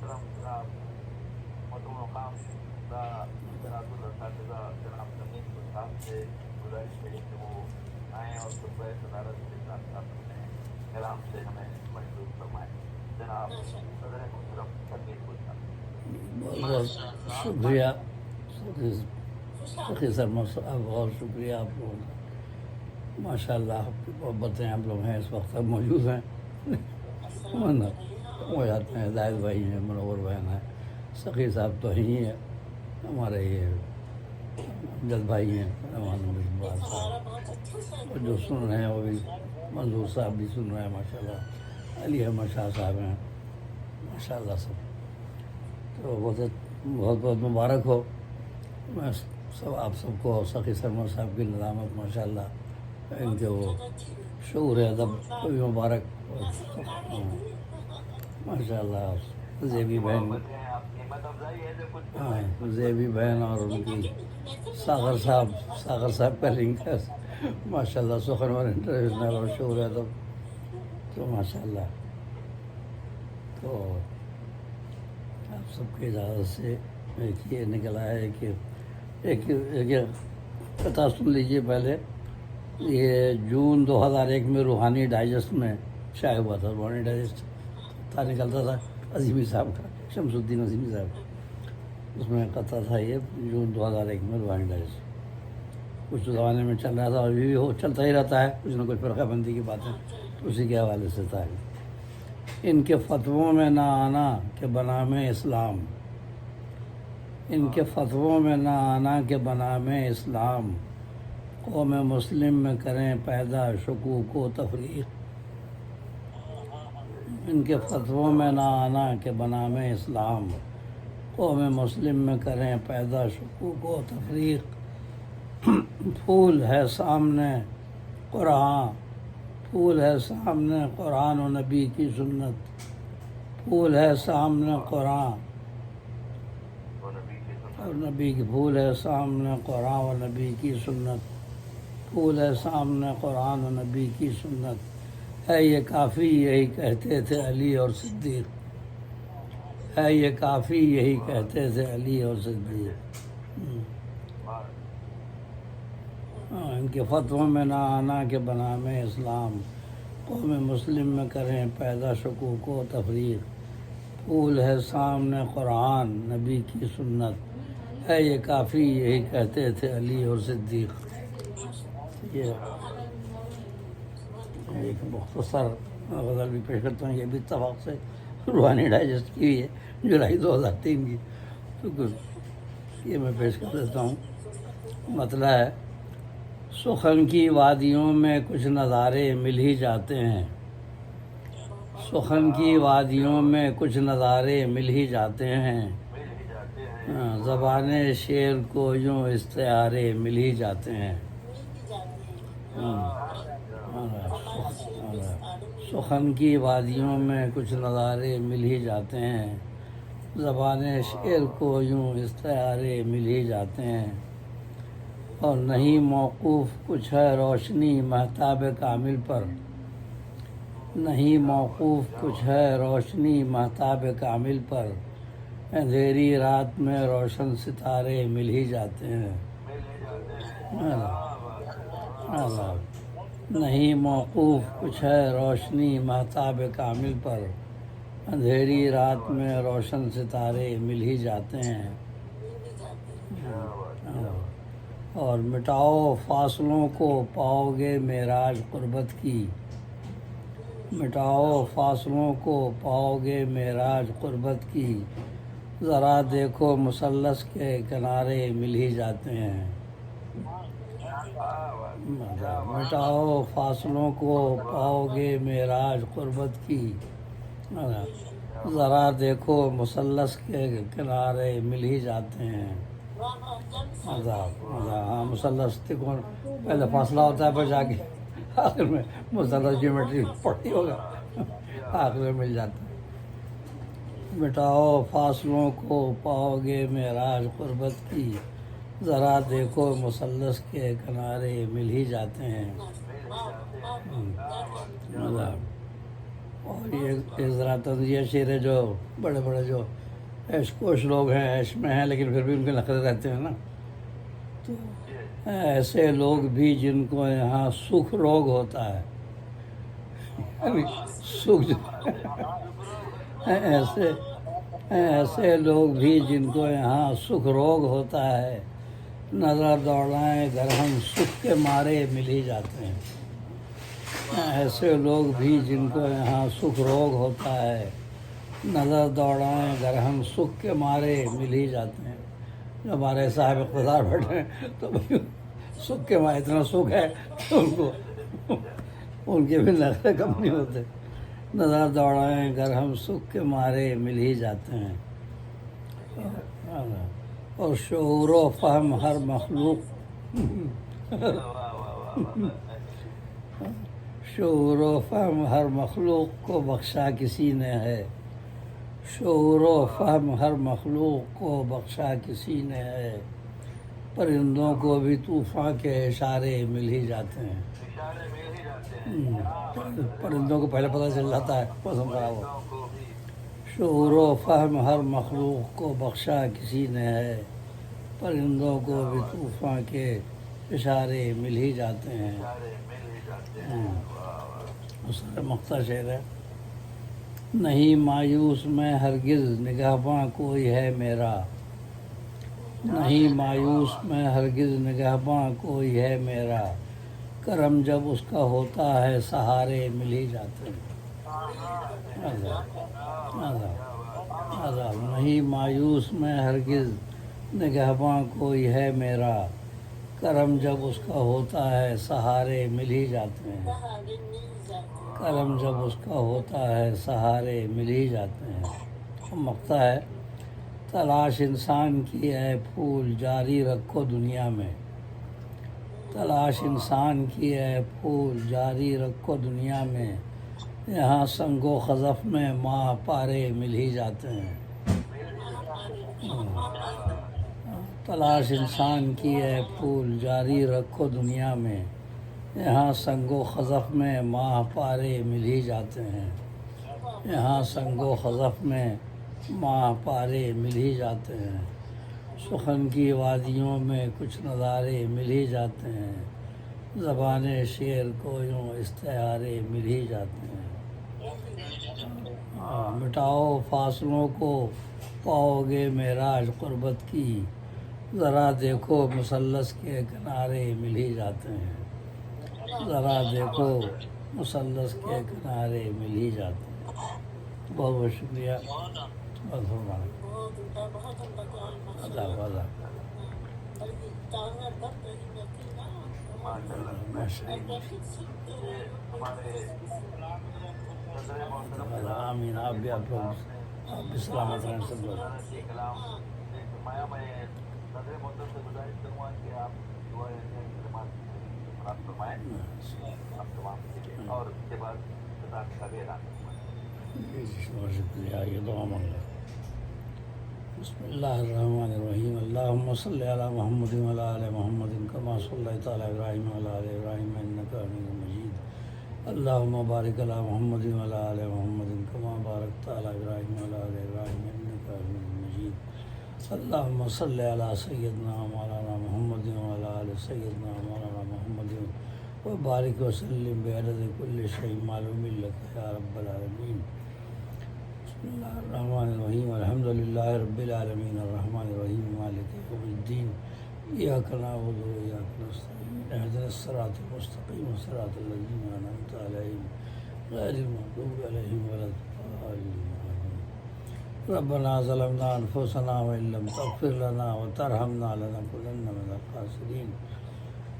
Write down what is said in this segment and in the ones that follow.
محترم جناب مطلوب مقام جناب الاساتذہ جناب تمیم صاحب سے گزارش ہے کہ وہ آئیں اور خطبہ صدارت کے ساتھ اپنے کلام سے ہمیں محظوظ فرمائیں. جناب صدر محترم تمیم صاحب. بہت بہت شکریہ فقیر سرمد صاحب، بہت شکریہ آپ لوگوں کا. ماشاء اللہ آپ کی محبتیں آپ لوگ ہیں اس وقت تک موجود ہیں. ہو جاتے ہیں، ہدایت بھائی ہیں، منور بہن ہیں، سقیر صاحب تو ہی ہیں، ہمارے یہ امجد بھائی ہیں، رحمان صاحب جو سن رہے ہیں، وہ بھی منظور صاحب بھی سن رہے ہیں ماشاء اللہ، علی احمد شاہ صاحب ہیں ماشاء اللہ سب. تو بہت بہت مبارک ہو. میں سب آپ سب کو سقی سرمد صاحب کی ندامت ماشاء اللہ، ان کے وہ شعور ادب کو بھی مبارک. ماشاء اللہ زیبی بہن، ہاں زیبی بہن اور ان کی ساغر صاحب کا لنک ہے ماشاء اللہ، سخنور انٹرنیشنل اور شعور ادب. تو ماشاء اللہ، تو آپ سب کی اجازت سے ایک یہ نکل آیا ہے کہ ایک قطعہ سن لیجیے پہلے. یہ جون 2001 میں روحانی ڈائجسٹ میں شائع ہوا تھا. روحانی ڈائجسٹ تھا، نکلتا تھا عظیمی صاحب کا، شمس الدین عظیمی صاحب، اس میں قطعہ تھا یہ جون 2001 میں روحانی ڈائجسٹ. کچھ زمانے میں چل رہا تھا اور بھی چلتا ہی رہتا ہے، کچھ نہ کچھ فرقہ بندی کی باتیں اسی کے حوالے سے تھا. ان کے فتووں میں نہ آنا کہ بنام اسلام، ان کے فتووں میں نہ آنا کہ بنام اسلام، قوم مسلم میں کریں پیدا شکوک و تفریق. ان کے فتووں میں نہ آنا کہ بنام اسلام، قوم مسلم میں کریں پیدا شکوک و تفریق. پھول ہے سامنے قرآن، پھول ہے سامنے قرآن و نبی کی سنت، پھول ہے سامنے قرآن اور نبی کی، پھول ہے سامنے قرآن و نبی کی سنت، پھول ہے سامنے قرآن و نبی کی سنت. ہے یہ کافی یہی کہتے تھے علی اور صدیق، ہے یہ کافی یہی کہتے تھے علی اور صدیق. ان کے فتووں میں نہ آنا کہ بنام اسلام، قوم مسلم میں کریں پیدا شکوک و تفریق. پھول ہے سامنے قرآن نبی کی سنت، ہے یہ کافی یہی کہتے تھے علی اور صدیق. یہ ایک مختصر غزل بھی پیش کرتا ہوں، یہ بھی اتفاق سے روحانی ڈائجسٹ کی ہوئی ہے، جولائی 2003 کی. تو یہ میں پیش کر دیتا ہوں. مطلب ہے، سخن کی وادیوں میں کچھ نظارے مل ہی جاتے ہیں، سخن کی وادیوں میں کچھ نظارے مل ہی جاتے ہیں، زبان شعر کو یوں استعارے مل ہی جاتے ہیں. سخن کی وادیوں میں کچھ نظارے مل ہی جاتے ہیں، زبان شعر کو یوں استعارے مل ہی جاتے ہیں. اور نہیں موقوف کچھ ہے روشنی مہتاب کامل پر، نہیں موقوف کچھ ہے روشنی مہتاب کامل پر، اندھیری رات میں روشن ستارے مل ہی جاتے ہیں. نہیں موقوف کچھ ہے روشنی مہتاب کامل پر، اندھیری رات میں روشن ستارے مل ہی جاتے ہیں. اور مٹاؤ فاصلوں کو پاؤ گے معراج قربت کی، مٹاؤ فاصلوں کو پاؤ گے معراج قربت کی، ذرا دیکھو مثلث کے کنارے مل ہی جاتے ہیں. مٹاؤ فاصلوں کو پاؤ گے معراج قربت کی، ذرا دیکھو مثلث کے کنارے مل ہی جاتے ہیں. ہاں مثلث دیکھو، پہلے فاصلہ ہوتا ہے پھر جا کے آخر میں مثلث جیومیٹری پڑھتی ہوگا، آخر میں مل جاتا ہے. مٹاؤ فاصلوں کو پاؤ گے معراج قربت کی، ذرا دیکھو مثلث کے کنارے مل ہی جاتے ہیں. اور یہ ایک ذرا تنزیہ شعر ہے، جو بڑے بڑے جو عیش کوش لوگ ہیں، عیش میں ہیں لیکن پھر بھی ان کے نخرے رہتے ہیں نا، تو ایسے لوگ بھی جن کو یہاں سکھ روگ ہوتا ہے، یعنی سکھ ایسے لوگ بھی جن کو یہاں سکھ روگ ہوتا ہے، نظر دوڑائیں گر ہم سکھ کے مارے مل ہی جاتے ہیں۔ ایسے لوگ بھی جن کو یہاں سکھ روگ ہوتا ہے، نظر دوڑائیں گر ہم سکھ کے مارے مل ہی جاتے ہیں۔ جو ہمارے صاحب اقتدار بیٹھے ہیں تو بھائی سکھ کے مارے اتنا سکھ ہے کہ ان کے بھی نخرے کم نہیں ہوتے۔ نظر دوڑائیں گر ہم سکھ کے مارے مل ہی جاتے ہیں۔ اور شعور و فہم ہر مخلوق شعور و فہم ہر مخلوق کو بخشا کسی نے ہے، شعور و فہم ہر مخلوق کو بخشا کسی نے ہے، پرندوں کو بھی طوفان کے اشارے مل ہی جاتے ہیں۔ پرندوں کو پہلے پتہ چل جاتا ہے موسم خراب ہو۔ شعور و فہم ہر مخلوق کو بخشا کسی نے ہے، پرندوں کو بھی طوفان کے اشارے مل ہی جاتے ہیں۔ سارے مقطع شعر ہے۔ نہیں مایوس میں ہرگز نگہباں کوئی ہے میرا، نہیں مایوس میں ہرگز نگہباں کوئی ہے میرا، کرم جب اس کا ہوتا ہے سہارے مل ہی جاتے ہیں۔ نہیں مایوس میں ہرگز نگہباں کوئی ہے میرا، کرم جب اس کا ہوتا ہے سہارے مل ہی جاتے ہیں، کرم جب اس کا ہوتا ہے سہارے مل ہی جاتے ہیں۔ مقطع ہے، تلاش انسان کی ہے پھول جاری رکھو دنیا میں، تلاش انسان کی ہے پھول جاری رکھو دنیا میں، یہاں سنگ و خزف میں ماہ پارے مل ہی جاتے ہیں۔ تلاش انسان کی ہے پھول جاری رکھو دنیا میں، یہاں سنگ و خزف میں ماہ پارے مل ہی جاتے ہیں، یہاں سنگ و خزف میں ماہ پارے مل ہی جاتے ہیں، سخن کی وادیوں میں کچھ نظارے مل ہی جاتے ہیں، زبان شعر کو یوں استعارے مل ہی جاتے ہیں۔ مٹاؤ فاصلوں کو پاؤ گے معراج قربت کی، ذرا دیکھو مثلث کے کنارے مل ہی جاتے ہیں، ذرا دیکھو مثلث کے کنارے مل ہی جاتے ہیں۔ بہت بہت شکریہ۔ آمین۔ آپ بھی سلامت رہیں سب لوگ۔ میں صدر محترم سے گزارش کروں گا کہ آپ دعائیں فرمائیں آپ تمام کے لیے، اور اس کے بعد خطاب کا بھی اعلان کروں گا۔ شکریہ، یہ دعا مانگا۔ بسم اللہ الرحمن الرحیم، اللہم صلی علی محمد وعلی آل محمد کما صلیت علی ابراہیم وعلی آل ابراہیم انک حمید مجید، اللہم بارک علی محمد وعلی آل محمد کما بارکت علی ابراہیم وعلی آل ابراہیم انک حمید مجید، اللہم صلی علی سیدنا مولانا محمد وعلی آل سیدنا مولانا محمد وبارک وسلم بعدد کل شیء معلوم لک یا رب العالمین۔ بسم اللہ الرحمن الرحیم، الحمد للہ رب العالمین، الرحمن الرحیم، مالک یوم الدین، ایاک نعبد و ایاک نستعین، اہدنا الصراط المستقیم، صراط الذین انعمت علیہم غیر المغضوب علیہم ولا الضالین۔ ربنا ظلمنا انفسنا وان لم تغفر لنا وترحمنا لنکونن من الخاسرین،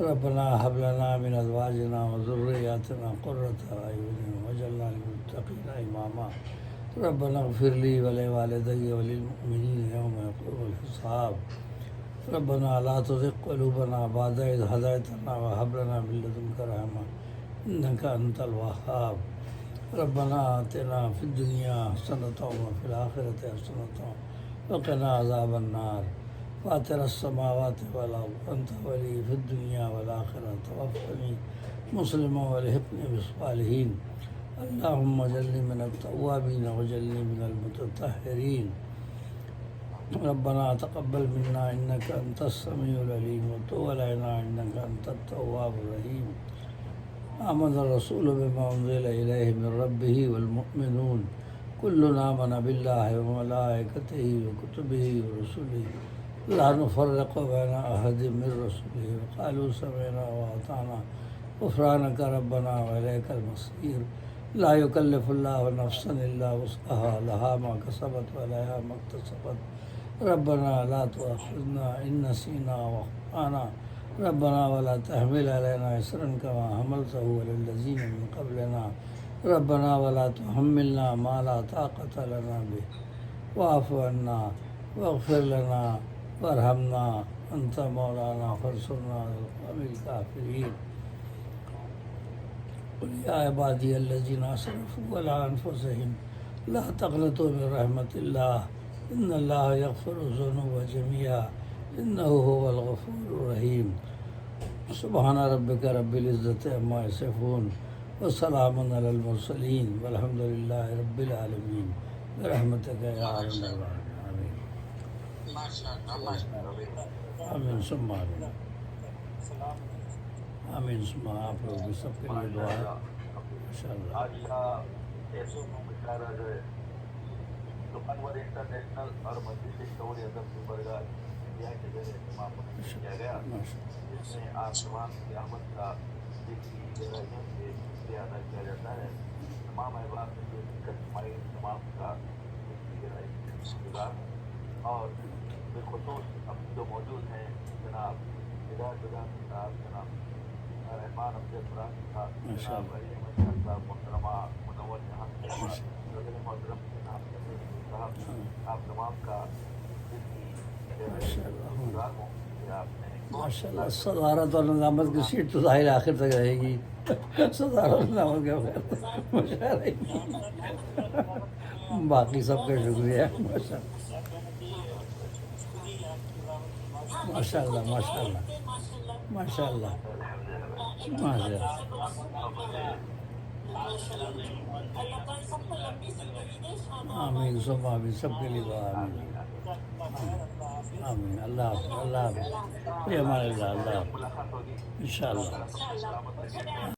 ربنا هب لنا من ازواجنا وذریاتنا قرۃ اعین واجعلنا للمتقین اماما، ربنا اغفر لی ولوالدی وللمؤمنین یوم یقوم الحساب، ربنا لا تزغ قلوبنا بعد اذ ہدیتنا وہب لنا من لدنک رحمۃ انک انت الوہاب، ربنا آتنا فی الدنیا حسنۃ وفی الآخرۃ حسنۃ وقنا عذاب النار، فاطر السماوات والارض انت ولی فی الدنیا والآخرۃ توفنی مسلما والحقنی بالصالحین، اللهم اجعلني من التوابين واجعلني من المتطهرين. ربنا تقبل منا إنك أنت السميع العليم وتب علينا إنك أنت التواب الرحيم. آمن الرسول بما أنزل إليه من ربه والمؤمنون كل آمن بالله وملائكته وكتبه ورسله لا نفرق بين أحد من رسله وقالوا سمعنا وأطعنا غفرانك ربنا وإليك المصير. لا يكلف الله نفسا إلا وسعها لها ما كسبت وعليها ما اكتسبت. ربنا لا تؤاخذنا إن نسينا وأخطأنا ربنا ولا تحمل علينا إصرا كما حملته على الذين من قبلنا ربنا ولا تحملنا ما لا طاقة لنا به واعف عنا واغفر لنا وارحمنا أنت مولانا فانصرنا على القوم الكافرين. قل يا عبادي الذين أسرفوا على أنفسهم لا تقنطوا من رحمة الله إن الله يغفر الذنوب جميعا إنه هو الغفور الرحيم. سبحان ربك رب العزة عما يصفون وسلام على المرسلين والحمد لله رب العالمين برحمتك يا أرحم الراحمين. آمین ثم آمین. آمین ثم. آپ لوگ بھی سب کے لیے دعا ہے انشاءاللہ. آج کا مشاعرہ جو ہے دکانور انٹرنیشنل اور مجلس شعور ادب کی برگاہ انڈیا کے ذریعے تمام کیا گیا، جس میں آپ تمام کی آمد کا ذکری گہرائیوں سے شکریہ ادا کیا جاتا ہے. تمام احباب نے جو شرکت فرمائی تمام کا ذکری گہرائی سے شکریہ. اور بالخصوص اب جو موجود ہیں جناب ہدایت اللہ صاحب، جناب رحمان افضل فران صاحب، جناب علی احمد خان صاحب، محترمہ منور جہاں صدر محترم جناب صاحب، آپ تمام کا ماشاء اللہ. صدارت اور نظامت کی سیٹ تو ظاہر آخر تک رہے گی. صدارت اور نظامت کے بغیر مشاعرہ ہی نہیں. باقی سب کا شکریہ. ماشاء اللہ ماشاء اللہ ماشاء اللہ ماشاء اللہ. آمین ثم آمین. سب کے لیے دعا. آمین آمین. اللہ حافظ. اللہ حافظ. یہ ہمارے اللہ. اللہ حافظ ان شاء اللہ.